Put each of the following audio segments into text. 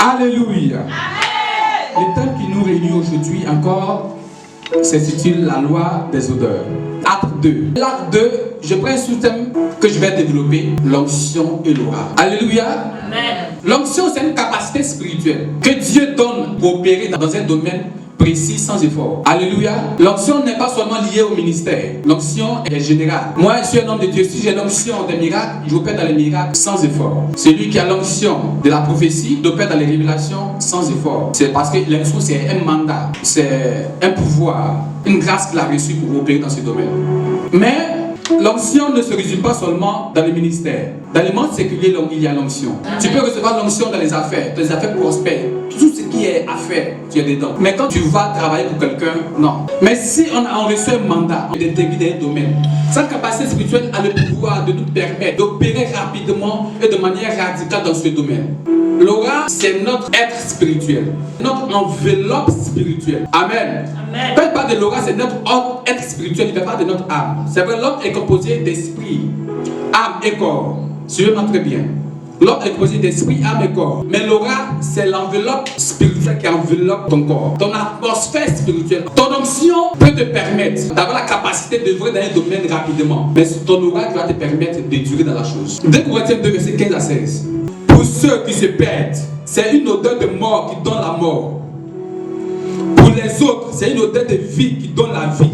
Alléluia. Le thème qui nous réunit aujourd'hui encore s'intitule la loi des odeurs. Acte 2. L'acte 2, je prends un sous-thème que je vais développer, l'onction et l'aura. Alléluia. Amen. L'onction, c'est une capacité spirituelle que Dieu donne pour opérer dans un domaine précis sans effort. Alléluia. L'onction n'est pas seulement liée au ministère. L'onction est générale. Moi, je suis un homme de Dieu. Si j'ai l'onction des miracles, je opère dans les miracles sans effort. Celui qui a l'onction de la prophétie, opère dans les révélations sans effort. C'est parce que l'onction, c'est un mandat, c'est un pouvoir, une grâce qu'il a reçue pour opérer dans ce domaine. Mais l'onction ne se résume pas seulement dans le ministère. Dans le monde séculier, il y a l'onction. Tu peux recevoir l'onction dans les affaires prospèrent. Tout ce qui est affaires, tu es dedans. Mais quand tu vas travailler pour quelqu'un, non. Mais si on reçoit un mandat d'intégrer dans un domaine, cette capacité spirituelle a le pouvoir de nous permettre d'opérer rapidement et de manière radicale dans ce domaine. L'aura, c'est notre être spirituel, notre enveloppe spirituelle. Amen. Amen. Quand il parle de l'aura, c'est notre être spirituel, il ne parle pas de notre âme. C'est vrai, l'homme est composé d'esprit, âme et corps. Suivez-moi très bien. L'homme est composé d'esprit, âme et corps. Mais l'aura, c'est l'enveloppe spirituelle qui enveloppe ton corps. Ton atmosphère spirituelle. Ton onction peut te permettre d'avoir la capacité d'œuvrer dans un domaine rapidement. Mais c'est ton aura qui va te permettre de durer dans la chose. 2 Corinthiens 2, versets 15 à 16. Pour ceux qui se perdent, c'est une odeur de mort qui donne la mort. Pour les autres, c'est une odeur de vie qui donne la vie.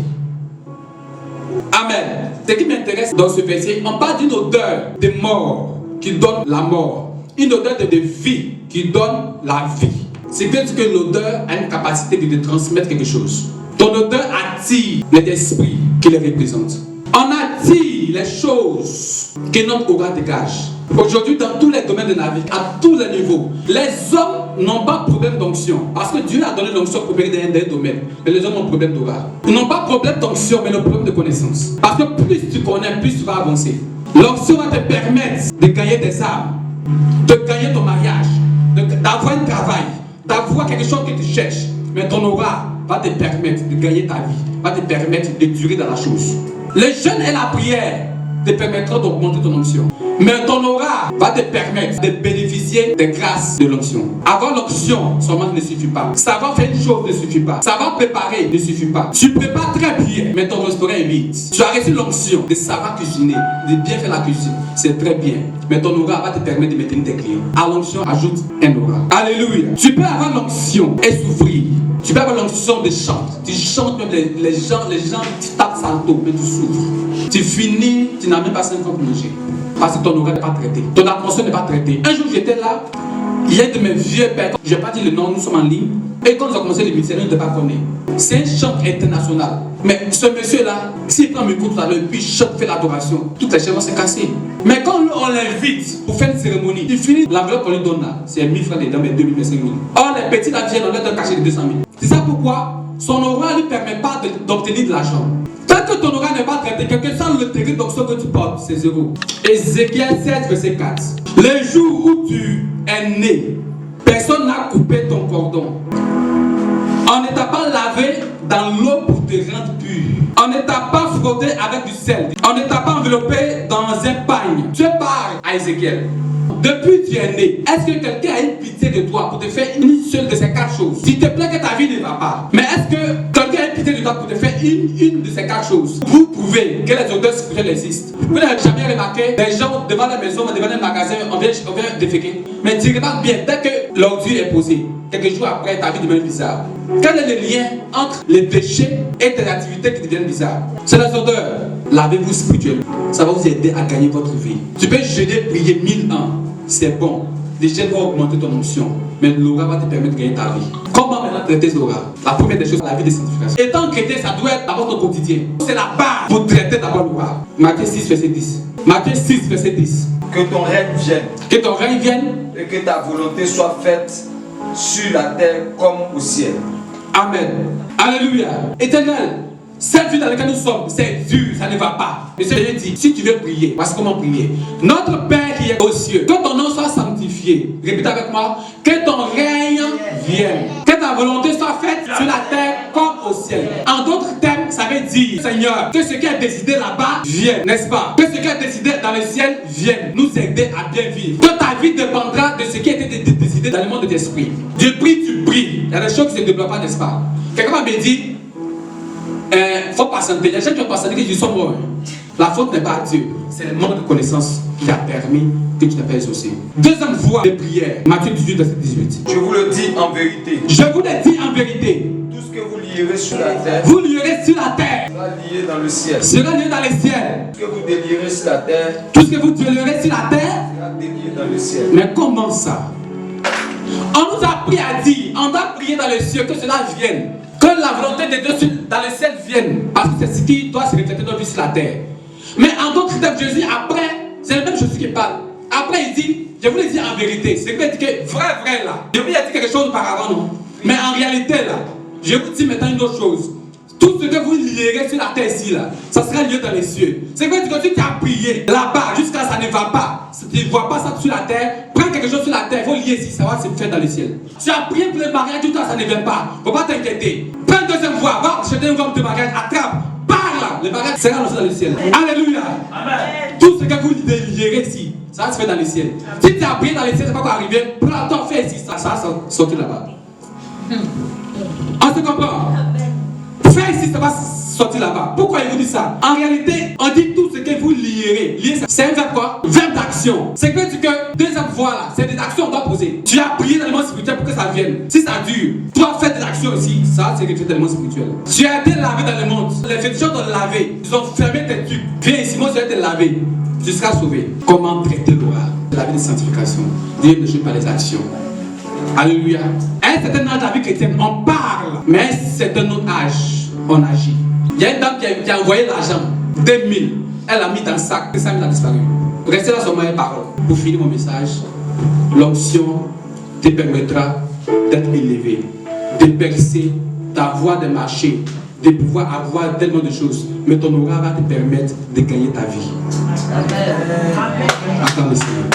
Amen. Ce qui m'intéresse dans ce verset, on parle d'une odeur de mort qui donne la mort. Une odeur de vie qui donne la vie. C'est que l'odeur a une capacité de te transmettre quelque chose. Ton odeur attire les esprits qui les représentent. On attire les choses que notre aura dégage. Aujourd'hui, dans tous les domaines de la vie, à tous les niveaux, les hommes n'ont pas de problème d'onction. Parce que Dieu a donné l'onction pour opérer dans un domaine. Mais les hommes ont un problème d'aura. Ils n'ont pas de problème d'onction, mais le problème de connaissance. Parce que plus tu connais, plus tu vas avancer. L'onction va te permettre de gagner des âmes, de gagner ton mariage, d'avoir un travail, d'avoir quelque chose que tu cherches. Mais ton aura va te permettre de gagner ta vie, va te permettre de durer dans la chose. Le jeûne et la prière te permettront d'augmenter ton onction. Mais ton aura va te permettre de bénéficier des grâces de l'onction. Avoir l'onction seulement ne suffit pas. Savoir faire une chose ne suffit pas. Savoir préparer ne suffit pas. Tu prépares très bien, mais ton restaurant est vide. Tu as reçu l'onction de savoir cuisiner, de bien faire la cuisine. C'est très bien. Mais ton aura va te permettre de maintenir tes clients. À l'onction, ajoute un aura. Alléluia. Tu peux avoir l'onction et souffrir. Tu peux avoir l'onction de chanter. Tu chantes même les gens, tu tapes salto, mais tu souffres. Tu finis, tu n'as même pas 5 ans pour manger. Parce que ton aura n'est pas traité. Ton atmosphère n'est pas traitée. Un jour, j'étais là. Il y a de mes vieux pères. Je n'ai pas dit le nom, nous sommes en ligne. Et quand ils ont commencé le ministère, ils ne pas connaître. C'est un chant international. Mais ce monsieur-là, s'il prend mes cours tout à l'heure, puis il chante, fait l'adoration, toutes les chaises vont se casser. Mais quand on l'invite pour faire une cérémonie, il finit l'enveloppe qu'on lui donne là. C'est 1000 francs dedans, mais 2000, 5000. Or, les petits là viennent, on leur donne un cachet de 200 000. C'est ça pourquoi son aura ne lui permet pas d'obtenir de l'argent. Tant que ton aura n'est pas traité, quelqu'un sans le degré d'onction que tu portes, c'est zéro. Ézéchiel 16, verset 4. Le jour où tu es né, personne n'a coupé ton cordon. On ne t'a pas lavé dans l'eau pour te rendre pur. On ne t'a pas frotté avec du sel. On ne t'a pas enveloppé dans un pagne. Tu parles à Ézéchiel. Depuis que tu es né, est-ce que quelqu'un a une pitié de toi pour te faire une seule de ces 4 choses? S'il te plaît que ta vie ne va pas. Mais est-ce que quelqu'un a une pitié de toi pour te faire une de ces 4 choses? Vous prouvez que les odeurs spirituelles existent. Vous n'avez jamais remarqué des gens devant la maison, devant un magasin, on vient déféquer. Mais tu remarques bien, dès que l'ordure est posée, quelques jours après, ta vie devient bizarre. Quel est le lien entre les péchés et tes activités qui deviennent bizarres? C'est les odeurs. Lavez-vous spirituellement. Ça va vous aider à gagner votre vie. Tu peux jeûner, prier 1000 ans. C'est bon. Les gènes vont augmenter ton onction. Mais l'aura va te permettre de gagner ta vie. Comment maintenant traiter l'aura? La première des choses, la vie de sanctification. Étant chrétien, ça doit être d'abord ton quotidien. C'est la base pour traiter d'abord l'aura. Matthieu 6, verset 10. Matthieu 6, verset 10. Que ton règne vienne. Que ton règne vienne. Et que ta volonté soit faite sur la terre comme au ciel. Amen. Alléluia. Éternel, cette vie dans laquelle nous sommes, c'est dur, ça ne va pas. Mais Seigneur dit, si tu veux prier, voici comment prier. Notre Père qui est aux cieux, que ton nom soit sanctifié. Répétez avec moi, que ton règne vienne. Que ta volonté soit faite sur la terre comme au ciel. En d'autres termes, ça veut dire, Seigneur, que ce qui est décidé là-bas vienne, n'est-ce pas? Que ce qui est décidé dans le ciel vienne nous aider à bien vivre. Que ta vie dépendra de ce qui a été décidé dans le monde de l'esprit. Dieu prie, tu pries. Il y a des choses qui ne se développent pas, n'est-ce pas? Quelqu'un m'a dit, faut patienter. Il y a des gens qui ont patienté qui sont morts. La faute n'est pas à Dieu, c'est le manque de connaissance qui a permis que tu n'aies pas exaucé. Deuxième voie de prière, Matthieu 18, verset 18. Je vous le dis en vérité. Je vous le dis en vérité. Tout ce que vous lierez sur la terre, Vous lierez sur la terre, sera lié dans le ciel. sera lié dans les ciels. Tout ce que vous délierez sur la terre, Tout ce que vous délierez sur la terre. sera délié dans le ciel. Mais comment ça? On nous a appris à dire, on doit prier dans les cieux, que cela vienne. Que la volonté de Dieu dans le ciel vienne. Parce que c'est ce qui doit se refléter dans la vie sur la terre. Mais en d'autres termes, Jésus, après, c'est le même Jésus qui parle. Après, il dit, je vous le dis en vérité. C'est qu'il dit que vrai là. Je vous ai dit quelque chose auparavant, non? Mais en réalité là, je vous dis maintenant une autre chose. Tout ce que vous lierez sur la terre ici là, ça sera lié dans les cieux. C'est que si tu as prié là-bas, jusqu'à ça ne va pas, si tu ne vois pas ça sur la terre, prends quelque chose sur la terre, il faut lier ici, ça va se faire dans le ciel. Tu as prié pour le mariage, tout ça ne vient pas. Il ne faut pas t'inquiéter. Prends une deuxième voie, va acheter une robe de mariage, attrape. Parle, le bagage sera lancé dans le ciel. Alléluia. Amen. Tout ce que vous lierez ici, ça va se faire dans le ciel. Si tu as prié dans le ciel, c'est pas quoi arriver. Prends-toi, fais ici, ça va sortir là-bas. On se comprend? Fais ici, ça va sortir là-bas. Pourquoi il vous dit ça? En réalité, on dit tout ce que vous lierez. Lier, c'est un verbe quoi? Verbe d'action. C'est que deuxième voie là, c'est des actions qu'on doit poser. Tu as prié dans le monde spirituel pour que ça vienne. Si ça dure, toi fais des actions aussi. Ça, c'est quelque chose dans le monde spirituel. Tu as été lavé dans le monde. Les féticheurs t'ont lavé. Ils ont fermé tes trucs. Viens ici, moi je vais te laver. Tu seras sauvé. Comment traiter l'oral? La vie de sanctification. Dieu ne joue pas les actions. Alléluia. À un certain âge de la vie chrétienne, on parle. Mais à un certain autre âge, on agit. Il y a une dame qui a envoyé l'argent, 2000. Elle l'a mis dans le sac, et 5000 a disparu. Restez là sur ma parole. Pour finir mon message, l'onction te permettra d'être élevé, de percer ta voie de marcher, de pouvoir avoir tellement de choses. Mais ton aura va te permettre de gagner ta vie. Amen. Attends le Seigneur.